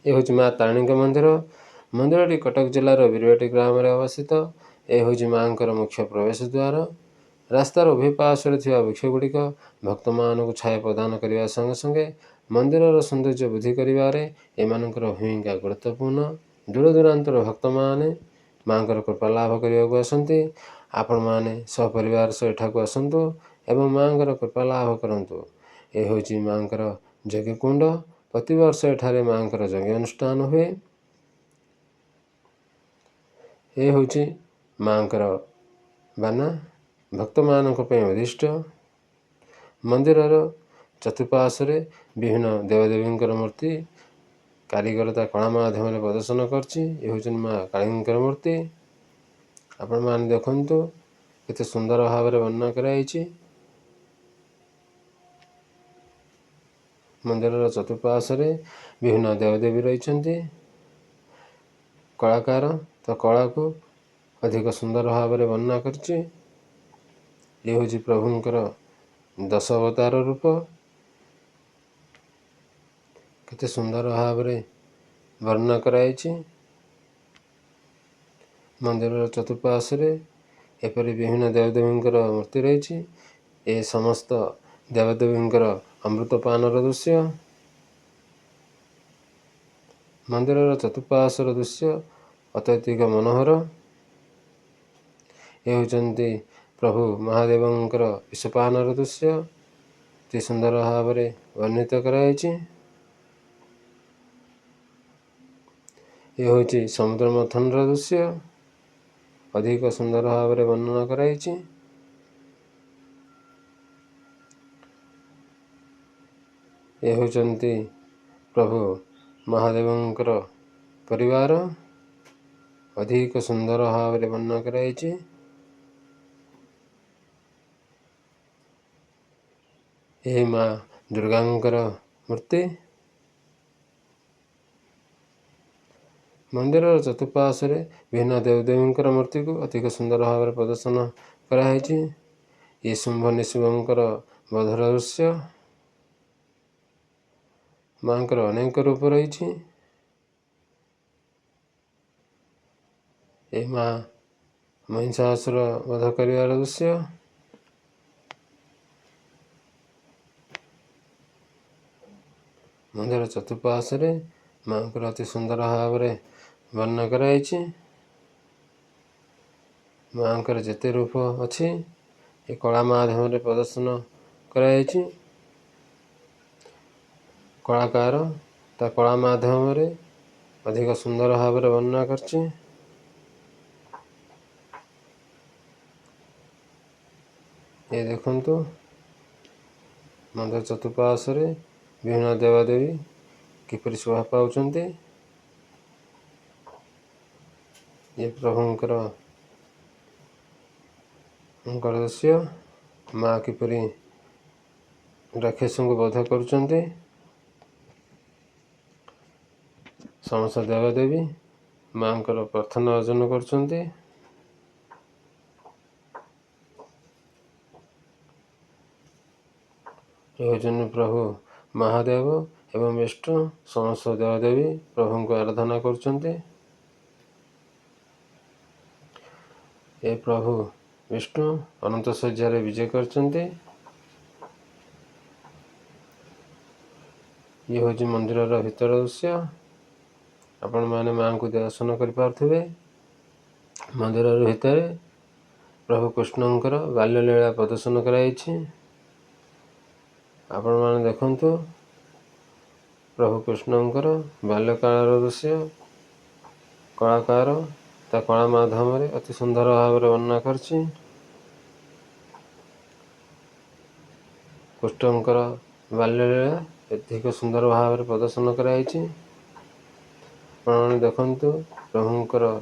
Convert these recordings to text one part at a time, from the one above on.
ଏ ହେଉଛି ମା ତାରିଣୀଙ୍କ ମନ୍ଦିର। ମନ୍ଦିରଟି କଟକ ଜିଲ୍ଲାର ବିରବାଟି ଗ୍ରାମରେ ଅବସ୍ଥିତ। ଏ ହେଉଛି ମାଆଙ୍କର ମୁଖ୍ୟ ପ୍ରବେଶ ଦ୍ୱାର। ରାସ୍ତାର ଉଭୟ ପାର୍ଶ୍ୱରେ ଥିବା ବୃକ୍ଷଗୁଡ଼ିକ ଭକ୍ତମାନଙ୍କୁ ଛାୟା ପ୍ରଦାନ କରିବା ସଙ୍ଗେ ସଙ୍ଗେ ମନ୍ଦିରର ସୌନ୍ଦର୍ଯ୍ୟ ବୃଦ୍ଧି କରିବାରେ ଏମାନଙ୍କର ଭୂମିକା ଗୁରୁତ୍ୱପୂର୍ଣ୍ଣ। ଦୂରଦୂରାନ୍ତର ଭକ୍ତମାନେ ମାଆଙ୍କର କୃପା ଲାଭ କରିବାକୁ ଆସନ୍ତି। ଆପଣମାନେ ସପରିବାର ସହ ଏଠାକୁ ଆସନ୍ତୁ ଏବଂ ମାଆଙ୍କର କୃପା ଲାଭ କରନ୍ତୁ। ଏ ହେଉଛି ମାଆଙ୍କର ଯଜ୍ଞକୁଣ୍ଡ। ପ୍ରତିବର୍ଷ ଏଠାରେ ମାଆଙ୍କର ଯଜ୍ଞ ଅନୁଷ୍ଠାନ ହୁଏ। ଏ ହେଉଛି ମାଆଙ୍କର ବାନା ଭକ୍ତମାନଙ୍କ ପାଇଁ ଉଦ୍ଦିଷ୍ଟ। ମନ୍ଦିରର ଚତୁଃପାର୍ଶ୍ୱରେ ବିଭିନ୍ନ ଦେବଦେବୀଙ୍କର ମୂର୍ତ୍ତି କାରିଗର ତା କଳା ମାଧ୍ୟମରେ ପ୍ରଦର୍ଶନ କରିଛି। ଏ ହେଉଛନ୍ତି ମା କାଳୀଙ୍କର ମୂର୍ତ୍ତି। ଆପଣମାନେ ଦେଖନ୍ତୁ କେତେ ସୁନ୍ଦର ଭାବରେ ବର୍ଣ୍ଣନା କରାଯାଇଛି। ମନ୍ଦିରର ଚତୁଃପାର୍ଶ୍ୱରେ ବିଭିନ୍ନ ଦେବଦେବୀ ରହିଛନ୍ତି। କଳାକାର ତା କଳାକୁ ଅଧିକ ସୁନ୍ଦର ଭାବରେ ବର୍ଣ୍ଣନା କରିଛି। ଏ ହେଉଛି ପ୍ରଭୁଙ୍କର 10 ଅବତାର ରୂପ। କେତେ ସୁନ୍ଦର ଭାବରେ ବର୍ଣ୍ଣନା କରାଯାଇଛି। ମନ୍ଦିରର ଚତୁଃପାର୍ଶ୍ୱରେ ଏପରି ବିଭିନ୍ନ ଦେବଦେବୀଙ୍କର ମୂର୍ତ୍ତି ରହିଛି। ଏ ସମସ୍ତ ଦେବଦେବୀଙ୍କର ଅମୃତପାନର ଦୃଶ୍ୟ। ମନ୍ଦିରର ଚତୁଃପାର୍ଶ୍ୱର ଦୃଶ୍ୟ ଅତ୍ୟଧିକ ମନୋହର। ଏ ହେଉଛନ୍ତି ପ୍ରଭୁ ମହାଦେବଙ୍କର ବିଷପାନର ଦୃଶ୍ୟ। ଅତି ସୁନ୍ଦର ଭାବରେ ବର୍ଣ୍ଣିତ କରାଯାଇଛି। ଏ ହେଉଛି ସମୁଦ୍ର ମଥନର ଦୃଶ୍ୟ। ଅଧିକ ସୁନ୍ଦର ଭାବରେ ବର୍ଣ୍ଣନା କରାଯାଇଛି। ଏ ହେଉଛନ୍ତି ପ୍ରଭୁ ମହାଦେବଙ୍କର ପରିବାର। ଅଧିକ ସୁନ୍ଦର ଭାବରେ ବର୍ଣ୍ଣନା କରାଯାଇଛି। ଏହି ମା ଦୁର୍ଗାଙ୍କର ମୂର୍ତ୍ତି। ମନ୍ଦିରର ଚତୁଃପାର୍ଶ୍ୱରେ ବିଭିନ୍ନ ଦେବଦେବୀଙ୍କର ମୂର୍ତ୍ତିକୁ ଅଧିକ ସୁନ୍ଦର ଭାବରେ ପ୍ରଦର୍ଶନ କରାଯାଇଛି। ଏ ଶୁମ୍ଭ ନିଶୁମ୍ଭଙ୍କର ବଧର ଦୃଶ୍ୟ। ମାଆଙ୍କର ଅନେକ ରୂପ ରହିଛି। ଏ ମା ମହିଷାସୁର ବଧ କରିବାର ଦୃଶ୍ୟ। ମନ୍ଦିର ଚତୁଃପାର୍ଶ୍ୱରେ ମାଆଙ୍କର ଅତି ସୁନ୍ଦର ଭାବରେ ବର୍ଣ୍ଣନା କରାଯାଇଛି। ମାଆଙ୍କର ଯେତେ ରୂପ ଅଛି ଏ କଳା ମାଧ୍ୟମରେ ପ୍ରଦର୍ଶନ କରାଯାଇଛି। କଳାକାର ତା କଳା ମାଧ୍ୟମରେ ଅଧିକ ସୁନ୍ଦର ଭାବରେ ବର୍ଣ୍ଣନା କରିଛି। ଏ ଦେଖନ୍ତୁ ମନ୍ଦିର ଚତୁଃପାର୍ଶ୍ୱରେ ବିଭିନ୍ନ ଦେବାଦେବୀ କିପରି ଶୋଭା ପାଉଛନ୍ତି। ଏ ପ୍ରଭୁଙ୍କର ଦୃଶ୍ୟ। ମା କିପରି ରାକ୍ଷସଙ୍କୁ ବଧ କରୁଛନ୍ତି। ସମସ୍ତ ଦେବାଦେବୀ ମାଆଙ୍କର ପ୍ରାର୍ଥନା ଅର୍ଜନ କରୁଛନ୍ତି। ଏ ହେଉଛନ୍ତି ପ୍ରଭୁ ମହାଦେବ ଏବଂ ବିଷ୍ଣୁ। ସମସ୍ତ ଦେବାଦେବୀ ପ୍ରଭୁଙ୍କୁ ଆରାଧନା କରୁଛନ୍ତି। ଏ ପ୍ରଭୁ ବିଷ୍ଣୁ ଅନନ୍ତ ଶଯ୍ୟାରେ ବିଜେ କରିଛନ୍ତି। ଇଏ ହେଉଛି ମନ୍ଦିରର ଭିତର ଦୃଶ୍ୟ। ଆପଣମାନେ ମାଆଙ୍କୁ ଦର୍ଶନ କରିପାରୁଥିବେ। ମନ୍ଦିରର ଭିତରେ ପ୍ରଭୁ କୃଷ୍ଣଙ୍କର ବାଲ୍ୟଲୀଳା ପ୍ରଦର୍ଶନ କରାଯାଇଛି। ଆପଣମାନେ ଦେଖନ୍ତୁ ପ୍ରଭୁ କୃଷ୍ଣଙ୍କର ବାଲ୍ୟକାଳର ଦୃଶ୍ୟ। କଳାକାର ତା କଳା ମାଧ୍ୟମରେ ଅତି ସୁନ୍ଦର ଭାବରେ ବର୍ଣ୍ଣନା କରିଛି। କୃଷ୍ଣଙ୍କର ବାଲ୍ୟଲୀଳା ଅଧିକ ସୁନ୍ଦର ଭାବରେ ପ୍ରଦର୍ଶନ କରାଯାଇଛି। ଆପଣମାନେ ଦେଖନ୍ତୁ ପ୍ରଭୁଙ୍କର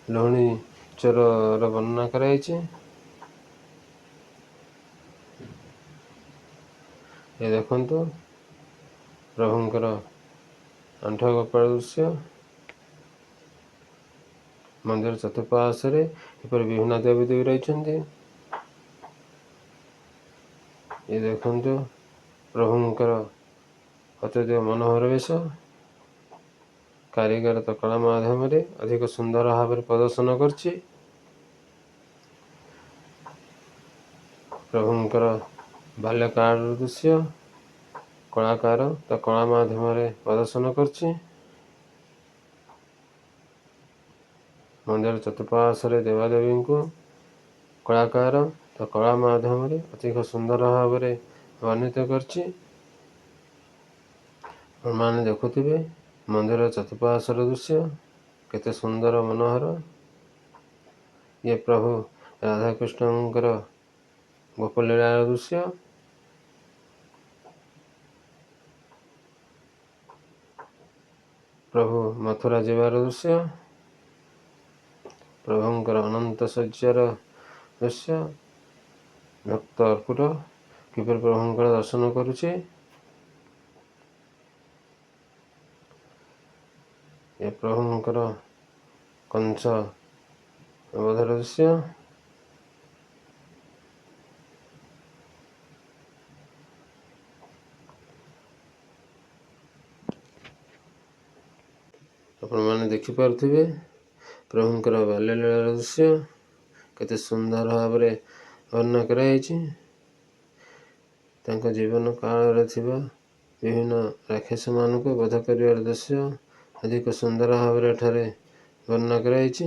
ଲହୁଣୀ ଚୋରର ବର୍ଣ୍ଣନା କରାଯାଇଛି। ଏ ଦେଖନ୍ତୁ ପ୍ରଭୁଙ୍କର ଆଣ୍ଠୁଆ ଗୋପାଳ ଦୃଶ୍ୟ। ମନ୍ଦିର ଚତୁଃପାର୍ଶ୍ୱରେ ଏପରି ବିଭିନ୍ନ ଦେବଦେବୀ ରହିଛନ୍ତି। ଏ ଦେଖନ୍ତୁ ପ୍ରଭୁଙ୍କର ଅତ୍ୟଧିକ ମନୋହର ବେଶ। କାରିଗର ତ କଳା ମାଧ୍ୟମରେ ଅଧିକ ସୁନ୍ଦର ଭାବରେ ପ୍ରଦର୍ଶନ କରିଛି। ପ୍ରଭୁଙ୍କର ବାଲ୍ୟକାଳର ଦୃଶ୍ୟ କଳାକାର ତ କଳା ମାଧ୍ୟମରେ ପ୍ରଦର୍ଶନ କରିଛି। ମନ୍ଦିର ଚତୁଃପାର୍ଶ୍ୱରେ ଦେବାଦେବୀଙ୍କୁ କଳାକାର ତ କଳା ମାଧ୍ୟମରେ ଅଧିକ ସୁନ୍ଦର ଭାବରେ ବର୍ଣ୍ଣିତ କରିଛି। ଆପଣମାନେ ଦେଖୁଥିବେ ମନ୍ଦିର ଚତୁଃପାର୍ଶ୍ୱର ଦୃଶ୍ୟ କେତେ ସୁନ୍ଦର ମନୋହର। ଇଏ ପ୍ରଭୁ ରାଧାକୃଷ୍ଣଙ୍କର ଗୋପଲୀଳାର ଦୃଶ୍ୟ। ପ୍ରଭୁ ମଥୁରା ଯିବାର ଦୃଶ୍ୟ, ପ୍ରଭୁଙ୍କର ଅନନ୍ତ ଶଯ୍ୟାର ଦୃଶ୍ୟ। ଭକ୍ତ ଅର୍କୁଟ କିପରି ପ୍ରଭୁଙ୍କର ଦର୍ଶନ କରୁଛି। ଏ ପ୍ରଭୁଙ୍କର କଂସ ବଧର ଦୃଶ୍ୟ। ଆପଣମାନେ ଦେଖିପାରୁଥିବେ ପ୍ରଭୁଙ୍କର ବାଲ୍ୟଲୀଳାର ଦୃଶ୍ୟ କେତେ ସୁନ୍ଦର ଭାବରେ ବର୍ଣ୍ଣନା କରାଯାଇଛି। ତାଙ୍କ ଜୀବନ କାଳରେ ଥିବା ବିଭିନ୍ନ ରାକ୍ଷସମାନଙ୍କୁ ବଧ କରିବାର ଦୃଶ୍ୟ ଅଧିକ ସୁନ୍ଦର ଭାବରେ ଏଠାରେ ବର୍ଣ୍ଣନା କରାଯାଇଛି।